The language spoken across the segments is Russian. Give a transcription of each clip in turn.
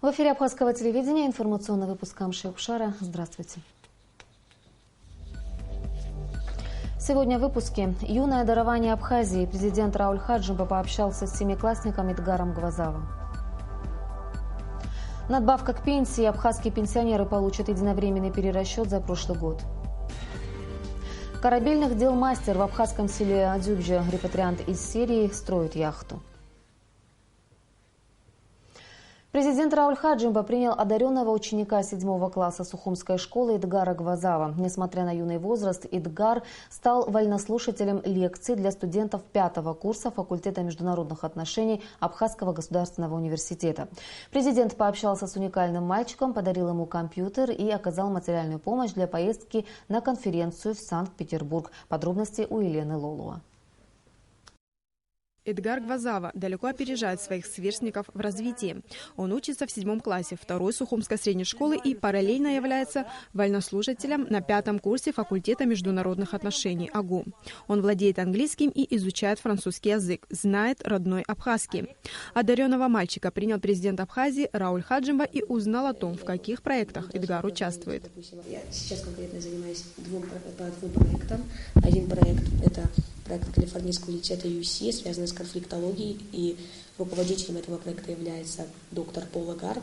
В эфире Абхазского телевидения информационный выпуск Камши-Укшара. Здравствуйте. Сегодня в выпуске. Юное дарование Абхазии. Президент Рауль Хаджимба пообщался с семиклассником Эдгаром Гвазавом. Надбавка к пенсии. Абхазские пенсионеры получат единовременный перерасчет за прошлый год. Корабельных дел мастер в абхазском селе Адюбже, репатриант из Сирии, строит яхту. Президент Рауль Хаджимба принял одаренного ученика 7 класса Сухумской школы Эдгара Гвазава. Несмотря на юный возраст, Эдгар стал вольнослушателем лекций для студентов 5-го курса факультета международных отношений Абхазского государственного университета. Президент пообщался с уникальным мальчиком, подарил ему компьютер и оказал материальную помощь для поездки на конференцию в Санкт-Петербург. Подробности у Елены Лолуа. Эдгар Гвазава далеко опережает своих сверстников в развитии. Он учится в 7 классе 2-й Сухумской средней школы и параллельно является вольнослушателем на 5-м курсе факультета международных отношений АГУ. Он владеет английским и изучает французский язык, знает родной абхазский. Одаренного мальчика принял президент Абхазии Рауль Хаджимба и узнал о том, в каких проектах Эдгар участвует. Я сейчас конкретно занимаюсь по двум проектам. Один проект – это проект Калифорнийского университета UC, связанный с конфликтологией, и руководителем этого проекта является доктор Пола Гард.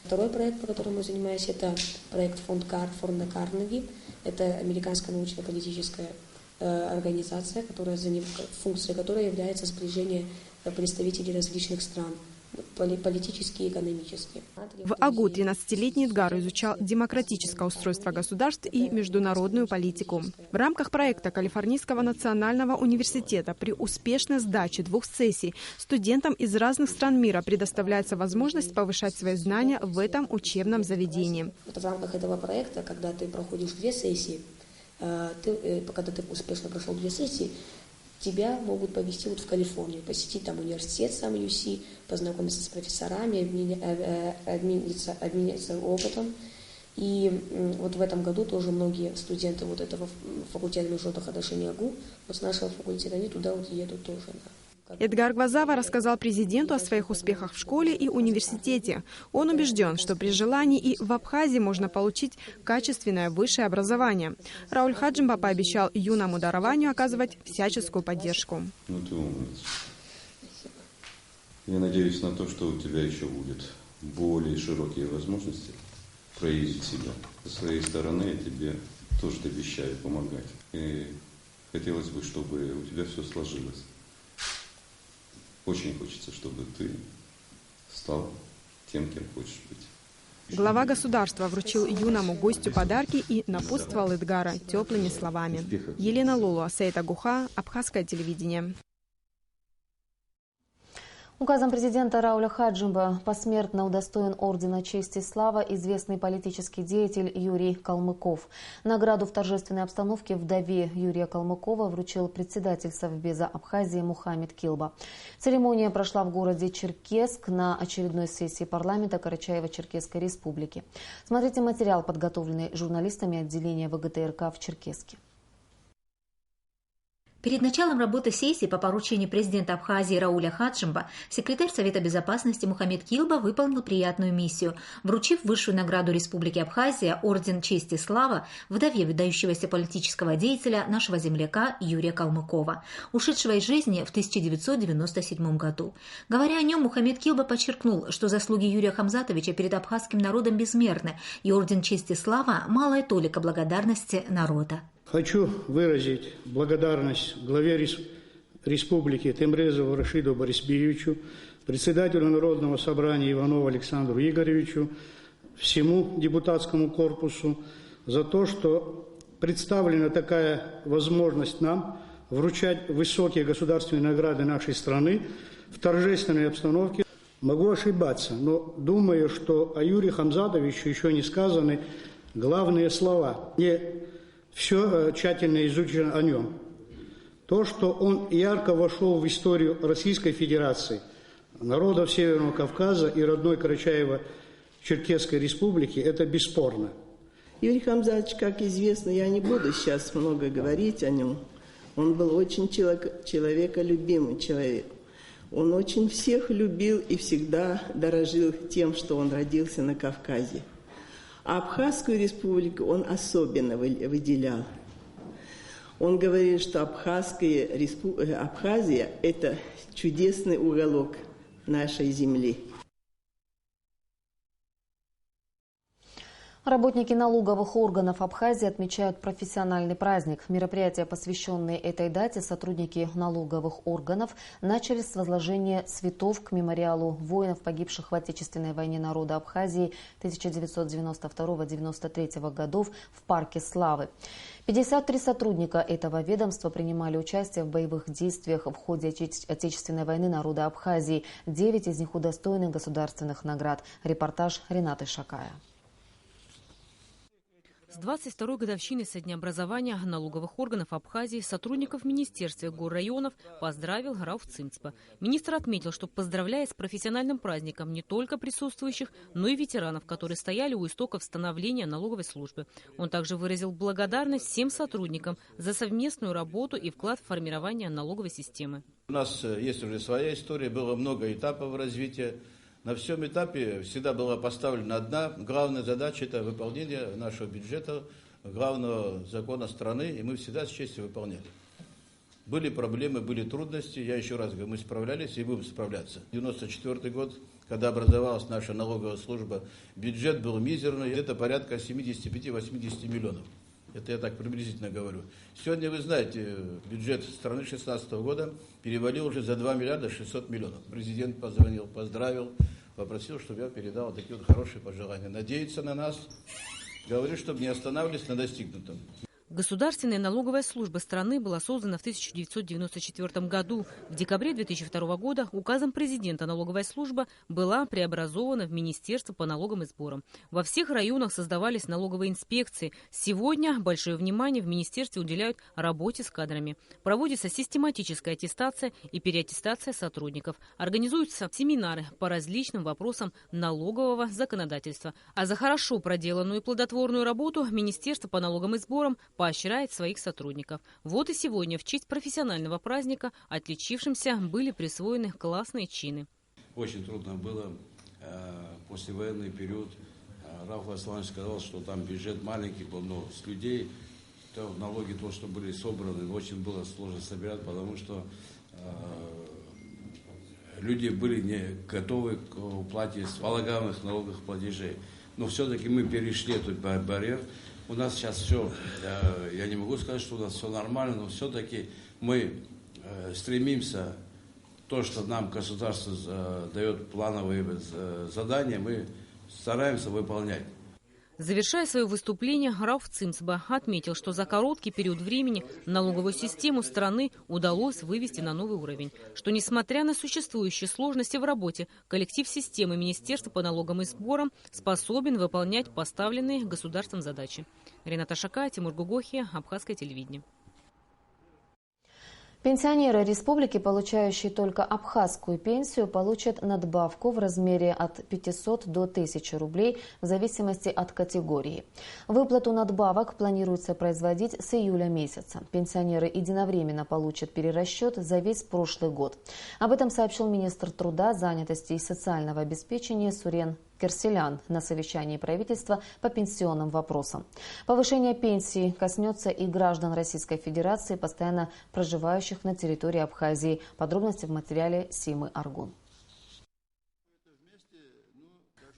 Второй проект, по которому я занимаюсь, это проект фонда Карнеги. Это американская научно-политическая организация, функция которой является сближение представителей различных стран, политические и экономические. В АГУ 13-летний Эдгар изучал демократическое устройство государств и международную политику. В рамках проекта Калифорнийского национального университета при успешной сдаче 2 сессий студентам из разных стран мира предоставляется возможность повышать свои знания в этом учебном заведении. В рамках этого проекта, когда ты проходишь 2 сессии, когда ты успешно прошел 2 сессии, тебя могут повезти в Калифорнию, посетить там университет сам UC, познакомиться с профессорами, обменяться опытом. И вот в этом году тоже многие студенты вот этого факультета международных отношений АГУ, вот с нашего факультета, они туда вот едут тоже. Эдгар Гвазава рассказал президенту о своих успехах в школе и университете. Он убежден, что при желании и в Абхазии можно получить качественное высшее образование. Рауль Хаджимба пообещал юному дарованию оказывать всяческую поддержку. Ну ты умница. Я надеюсь на то, что у тебя еще будет более широкие возможности проявить себя. Со своей стороны я тебе тоже обещаю помогать. И хотелось бы, чтобы у тебя все сложилось. Очень хочется, чтобы ты стал тем, кем хочешь быть. Глава государства вручил юному гостю подарки и напутствовал Эдгара теплыми словами. Елена Лолуа, Сейт Агуха, Абхазское телевидение. Указом президента Рауля Хаджимба посмертно удостоен ордена чести и славы известный политический деятель Юрий Калмыков. Награду в торжественной обстановке вдове Юрия Калмыкова вручил председатель Совбеза Абхазии Мухаммед Килба. Церемония прошла в городе Черкесск на очередной сессии парламента Карачаево-Черкесской республики. Смотрите материал, подготовленный журналистами отделения ВГТРК в Черкесске. Перед началом работы сессии по поручению президента Абхазии Рауля Хаджимба секретарь Совета безопасности Мухаммед Килба выполнил приятную миссию, вручив высшую награду Республики Абхазия орден чести и славы вдове выдающегося политического деятеля нашего земляка Юрия Калмыкова, ушедшего из жизни в 1997 году. Говоря о нем, Мухаммед Килба подчеркнул, что заслуги Юрия Хамзатовича перед абхазским народом безмерны, и орден чести и славы – малая толика благодарности народа. Хочу выразить благодарность главе Республики Темрезову Рашиду Борисбиевичу, председателю Народного собрания Иванову Александру Игоревичу, всему депутатскому корпусу за то, что представлена такая возможность нам вручать высокие государственные награды нашей страны в торжественной обстановке. Могу ошибаться, но думаю, что о Юрии Хамзатовиче еще не сказаны главные слова. Все тщательно изучено о нем. То, что он ярко вошел в историю Российской Федерации, народов Северного Кавказа и родной Карачаево-Черкесской республики, это бесспорно. Юрий Хамзатович, как известно, я не буду сейчас много говорить о нем. Он был очень человеколюбимый человек. Он очень всех любил и всегда дорожил тем, что он родился на Кавказе. А Абхазскую республику он особенно выделял. Он говорил, что Абхазия – это чудесный уголок нашей земли. Работники налоговых органов Абхазии отмечают профессиональный праздник. Мероприятия, посвященные этой дате, сотрудники налоговых органов начали с возложения цветов к мемориалу воинов, погибших в Отечественной войне народа Абхазии 1992-1993 годов в Парке Славы. 53 сотрудника этого ведомства принимали участие в боевых действиях в ходе Отечественной войны народа Абхазии. 9 из них удостоены государственных наград. Репортаж Ренаты Шакая. С 22-й годовщиной со дня образования налоговых органов Абхазии сотрудников Министерства горрайонов поздравил Рауф Цимцба. Министр отметил, что поздравляет с профессиональным праздником не только присутствующих, но и ветеранов, которые стояли у истоков становления налоговой службы. Он также выразил благодарность всем сотрудникам за совместную работу и вклад в формирование налоговой системы. У нас есть уже своя история, было много этапов развития. На всем этапе всегда была поставлена одна главная задача – это выполнение нашего бюджета, главного закона страны, и мы всегда с честью выполняли. Были проблемы, были трудности, я еще раз говорю, мы справлялись и будем справляться. 1994 год, когда образовалась наша налоговая служба, бюджет был мизерный, это порядка 75-80 миллионов. Это я так приблизительно говорю. Сегодня, вы знаете, бюджет страны 2016 года перевалил уже за 2 миллиарда 600 миллионов. Президент позвонил, поздравил, попросил, чтобы я передал такие вот хорошие пожелания. Надеется на нас, говорит, чтобы не останавливались на достигнутом. Государственная налоговая служба страны была создана в 1994 году. В декабре 2002 года указом президента налоговая служба была преобразована в Министерство по налогам и сборам. Во всех районах создавались налоговые инспекции. Сегодня большое внимание в министерстве уделяют работе с кадрами. Проводится систематическая аттестация и переаттестация сотрудников. Организуются семинары по различным вопросам налогового законодательства. А за хорошо проделанную и плодотворную работу Министерство по налогам и сборам поощряет своих сотрудников. Вот и сегодня в честь профессионального праздника отличившимся были присвоены классные чины. Очень трудно было послевоенный период. Рауф Асланович сказал, что там бюджет маленький был, но с людей то налоги, то, что были собраны, очень было сложно собирать, потому что люди были не готовы к уплате полагаемых налоговых платежей. Но все-таки мы перешли этот барьер. У нас сейчас все, я не могу сказать, что у нас все нормально, но все-таки мы стремимся, то, что нам государство дает плановые задания, мы стараемся выполнять. Завершая свое выступление, Рауф Цимцба отметил, что за короткий период времени налоговую систему страны удалось вывести на новый уровень, что, несмотря на существующие сложности в работе, коллектив системы Министерства по налогам и сборам способен выполнять поставленные государством задачи. Рената Шакая, Тимур Гугохи, Абхазское телевидение. Пенсионеры республики, получающие только абхазскую пенсию, получат надбавку в размере от 500 до 1000 рублей в зависимости от категории. Выплату надбавок планируется производить с июля месяца. Пенсионеры единовременно получат перерасчет за весь прошлый год. Об этом сообщил министр труда, занятости и социального обеспечения Сурен Керселян на совещании правительства по пенсионным вопросам. Повышение пенсии коснется и граждан Российской Федерации, постоянно проживающих на территории Абхазии. Подробности в материале Симы Аргун.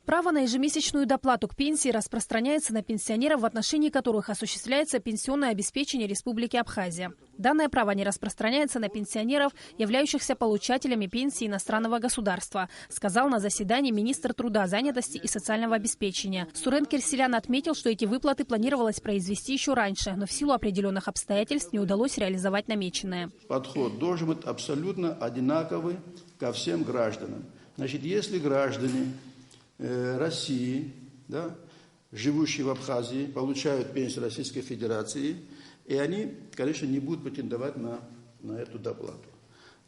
Право на ежемесячную доплату к пенсии распространяется на пенсионеров, в отношении которых осуществляется пенсионное обеспечение Республики Абхазия. Данное право не распространяется на пенсионеров, являющихся получателями пенсии иностранного государства, сказал на заседании министр труда, занятости и социального обеспечения. Сурен Керселян отметил, что эти выплаты планировалось произвести еще раньше, но в силу определенных обстоятельств не удалось реализовать намеченное. Подход должен быть абсолютно одинаковый ко всем гражданам. Значит, если граждане России, да, живущие в Абхазии, получают пенсию Российской Федерации, и они, конечно, не будут претендовать на эту доплату.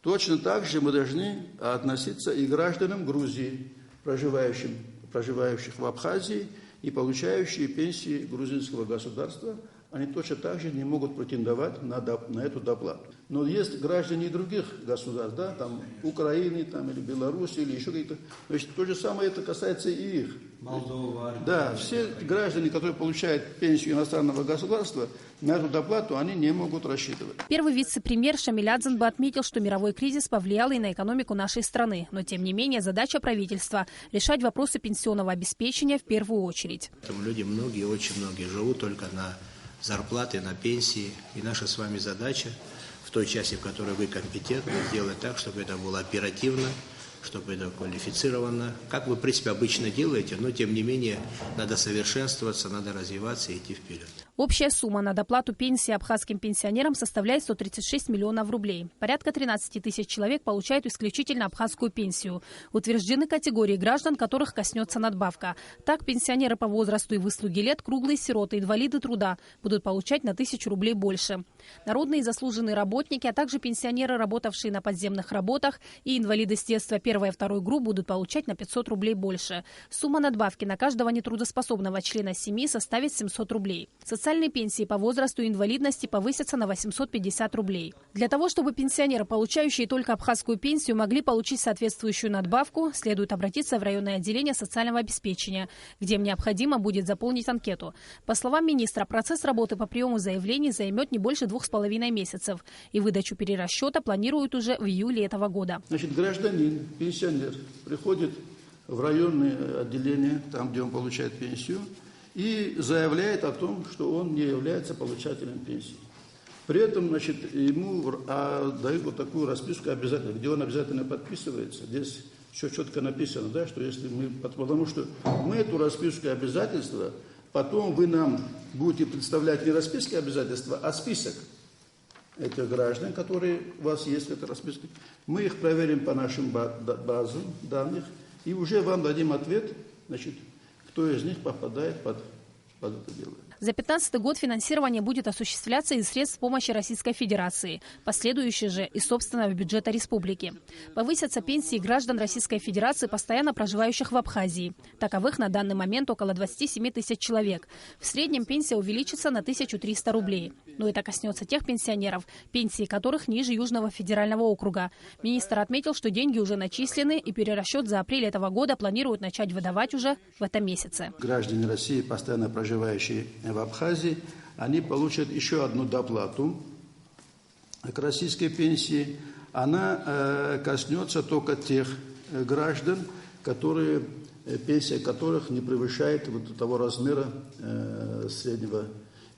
Точно так же мы должны относиться и к гражданам Грузии, проживающих в Абхазии и получающие пенсии грузинского государства, они точно так же не могут претендовать на эту доплату. Но есть граждане других государств, да, там Украины там, или Беларуси, или еще какие-то. Значит, то же самое это касается и их. Молдова. Да, все граждане, которые получают пенсию иностранного государства, на эту доплату они не могут рассчитывать. Первый вице-премьер Шамиль Адзанба отметил, что мировой кризис повлиял и на экономику нашей страны. Но, тем не менее, задача правительства – решать вопросы пенсионного обеспечения в первую очередь. Люди многие, очень многие живут только на зарплаты, на пенсии. И наша с вами задача в той части, в которой вы компетентны, сделать так, чтобы это было оперативно, чтобы это квалифицировано. Как вы, в принципе, обычно делаете, но, тем не менее, надо совершенствоваться, надо развиваться и идти вперед. Общая сумма на доплату пенсии абхазским пенсионерам составляет 136 миллионов рублей. Порядка 13 тысяч человек получают исключительно абхазскую пенсию. Утверждены категории граждан, которых коснется надбавка. Так, пенсионеры по возрасту и выслуге лет, круглые сироты, инвалиды труда будут получать на 1000 рублей больше. Народные и заслуженные работники, а также пенсионеры, работавшие на подземных работах, и инвалиды с детства 1 и 2 групп будут получать на 500 рублей больше. Сумма надбавки на каждого нетрудоспособного члена семьи составит 700 рублей. Социальные пенсии по возрасту и инвалидности повысятся на 850 рублей. Для того, чтобы пенсионеры, получающие только абхазскую пенсию, могли получить соответствующую надбавку, следует обратиться в районное отделение социального обеспечения, где им необходимо будет заполнить анкету. По словам министра, процесс работы по приему заявлений займет не больше 2,5 месяцев. И выдачу перерасчета планируют уже в июле этого года. Значит, гражданин, пенсионер, приходит в районное отделение, там, где он получает пенсию, и заявляет о том, что он не является получателем пенсии. При этом, значит, ему дают вот такую расписку обязательно, где он обязательно подписывается. Здесь все четко написано, да, что если потому что мы эту расписку обязательства, потом вы нам будете представлять не расписки обязательства, а список этих граждан, которые у вас есть в этой расписке. Мы их проверим по нашим базам данных и уже вам дадим ответ, значит, кто из них попадает под это дело. За 2015 год финансирование будет осуществляться из средств помощи Российской Федерации, последующие же из собственного бюджета республики. Повысятся пенсии граждан Российской Федерации, постоянно проживающих в Абхазии. Таковых на данный момент около 27 тысяч человек. В среднем пенсия увеличится на 1300 рублей. Но это коснется тех пенсионеров, пенсии которых ниже Южного федерального округа. Министр отметил, что деньги уже начислены, и перерасчет за апрель этого года планируют начать выдавать уже в этом месяце. Граждане России, постоянно проживающие в Абхазии, они получат еще одну доплату к российской пенсии. Она коснется только тех граждан, пенсия которых не превышает вот того размера среднего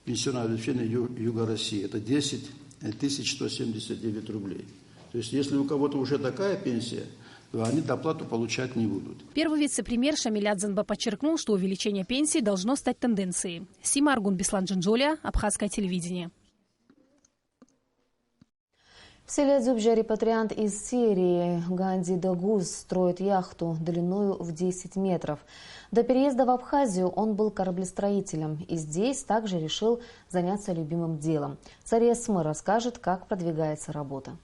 пенсионного обеспечения Юга России. Это 10 179 рублей. То есть если у кого-то уже такая пенсия, то они доплату получать не будут. Первый вице-премьер Шамиль Адзанба подчеркнул, что увеличение пенсий должно стать тенденцией. Сима Аргун, Беслан Джинджоля, Абхазское телевидение. В селе Дзубжа репатриант из Сирии Ганди Дагуз строит яхту длиною в 10 метров. До переезда в Абхазию он был кораблестроителем и здесь также решил заняться любимым делом. Цария Смы расскажет, как продвигается работа.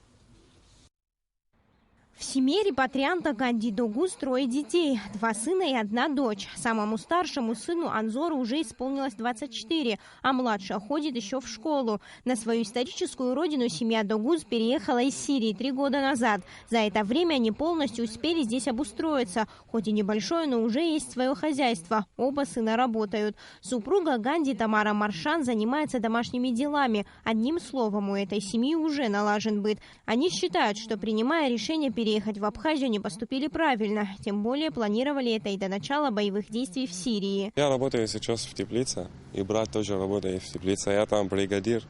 В семье репатрианта Ганди Дагуз 3 детей, 2 сына и 1 дочь. Самому старшему сыну Анзору уже исполнилось 24, а младшая ходит еще в школу. На свою историческую родину семья Дагуз переехала из Сирии 3 года назад. За это время они полностью успели здесь обустроиться. Хоть и небольшое, но уже есть свое хозяйство. Оба сына работают. Супруга Ганди Тамара Маршан занимается домашними делами. Одним словом, у этой семьи уже налажен быт. Они считают, что принимая решение переехать в Абхазию, не поступили правильно. Тем более планировали это и до начала боевых действий в Сирии. Я работаю сейчас в теплице, и брат тоже работает в теплице. Я там бригадир,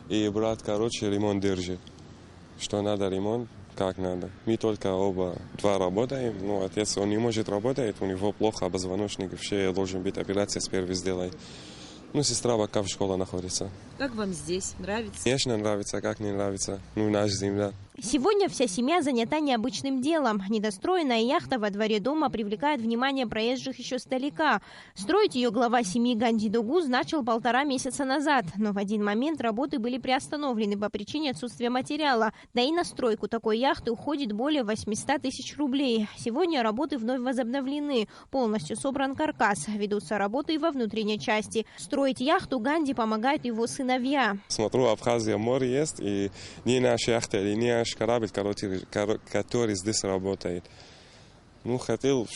и брат, ремонт держит. Что надо ремонт, как надо. Мы только два работаем. Ну, отец, он не может работать, у него плохо позвоночник, вообще должен быть операция с первой сделать. Ну, сестра пока в школе находится. Как вам здесь? Нравится? Конечно, нравится, как не нравится. Ну, наша земля. Сегодня вся семья занята необычным делом. Недостроенная яхта во дворе дома привлекает внимание проезжих еще издалека. Строить ее глава семьи Ганди Догуз начал 1,5 месяца назад. Но в один момент работы были приостановлены по причине отсутствия материала. Да и на стройку такой яхты уходит более 800 тысяч рублей. Сегодня работы вновь возобновлены. Полностью собран каркас. Ведутся работы и во внутренней части. Строить яхту Ганди помогают его сыновья. Смотрю, Абхазия море есть, и не наша яхта, или не наш корабль, который здесь работает. Хотел,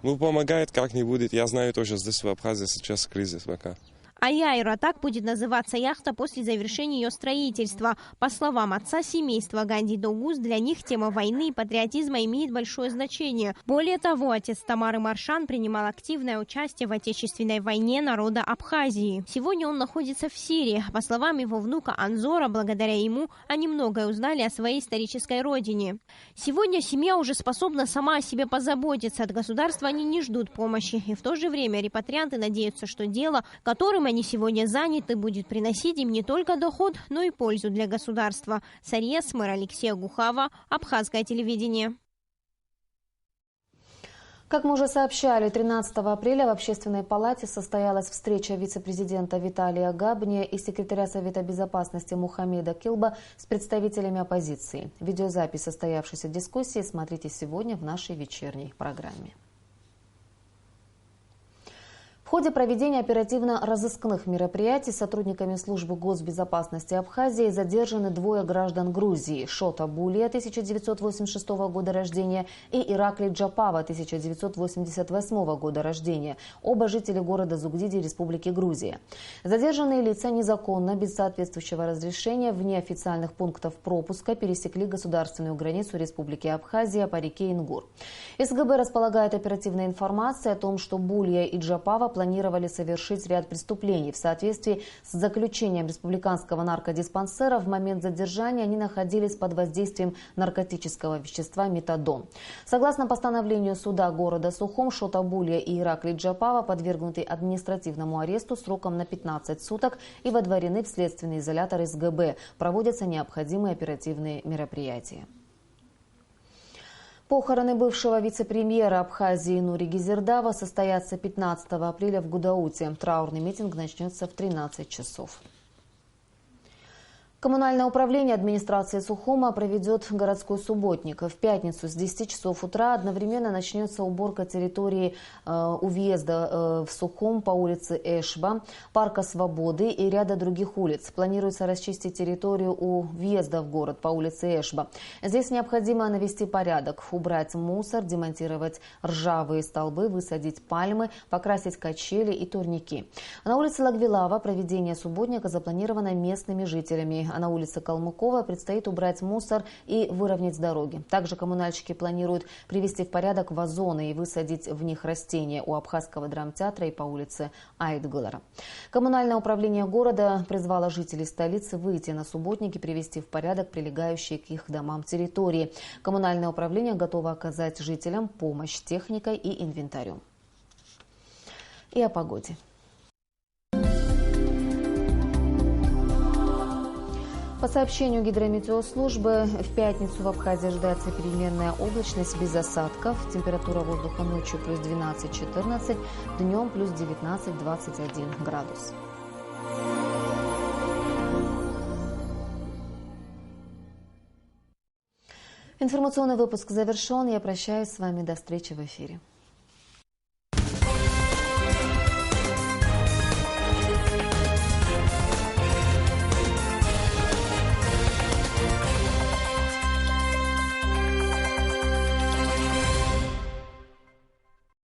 помогает как-нибудь. Я знаю тоже, здесь в Абхазии сейчас кризис пока. Аяйра, так будет называться яхта после завершения ее строительства. По словам отца семейства Ганди Догуз, для них тема войны и патриотизма имеет большое значение. Более того, отец Тамары Маршан принимал активное участие в Отечественной войне народа Абхазии. Сегодня он находится в Сирии. По словам его внука Анзора, благодаря ему они многое узнали о своей исторической родине. Сегодня семья уже способна сама о себе позаботиться. От государства они не ждут помощи. И в то же время репатрианты надеются, что дело, которым они сегодня заняты, будет приносить им не только доход, но и пользу для государства. Сария Смыр, Алексея Гухава, Абхазское телевидение. Как мы уже сообщали, 13 апреля в Общественной палате состоялась встреча вице-президента Виталия Габния и секретаря Совета безопасности Мухаммеда Килба с представителями оппозиции. Видеозапись состоявшейся дискуссии смотрите сегодня в нашей вечерней программе. В ходе проведения оперативно-розыскных мероприятий сотрудниками службы госбезопасности Абхазии задержаны 2 граждан Грузии – Шота Булия, 1986 года рождения, и Иракли Джапава, 1988 года рождения, оба жители города Зугдиди, Республики Грузия. Задержанные лица незаконно, без соответствующего разрешения, вне официальных пунктов пропуска пересекли государственную границу Республики Абхазия по реке Ингур. СГБ располагает оперативной информацией о том, что Булия и Джапава планировали совершить ряд преступлений. В соответствии с заключением республиканского наркодиспансера в момент задержания они находились под воздействием наркотического вещества метадон. Согласно постановлению суда города Сухум, Шота Булия и Иракли Джапава подвергнуты административному аресту сроком на 15 суток и водворены в следственный изолятор СГБ. Проводятся необходимые оперативные мероприятия. Похороны бывшего вице-премьера Абхазии Нури Гизердава состоятся 15 апреля в Гудауте. Траурный митинг начнется в 13 часов. Коммунальное управление администрации Сухума проведет городской субботник. В пятницу с 10 часов утра одновременно начнется уборка территории у въезда в Сухум по улице Эшба, Парка Свободы и ряда других улиц. Планируется расчистить территорию у въезда в город по улице Эшба. Здесь необходимо навести порядок, убрать мусор, демонтировать ржавые столбы, высадить пальмы, покрасить качели и турники. На улице Лагвилава проведение субботника запланировано местными жителями. А на улице Калмыкова предстоит убрать мусор и выровнять дороги. Также коммунальщики планируют привести в порядок вазоны и высадить в них растения у Абхазского драмтеатра и по улице Айтгылара. Коммунальное управление города призвало жителей столицы выйти на субботники и привести в порядок прилегающие к их домам территории. Коммунальное управление готово оказать жителям помощь техникой и инвентарем. И о погоде. По сообщению гидрометеослужбы, в пятницу в Абхазии ожидается переменная облачность без осадков. Температура воздуха ночью плюс 12-14, днем плюс 19-21 градус. Информационный выпуск завершен. Я прощаюсь с вами. До встречи в эфире.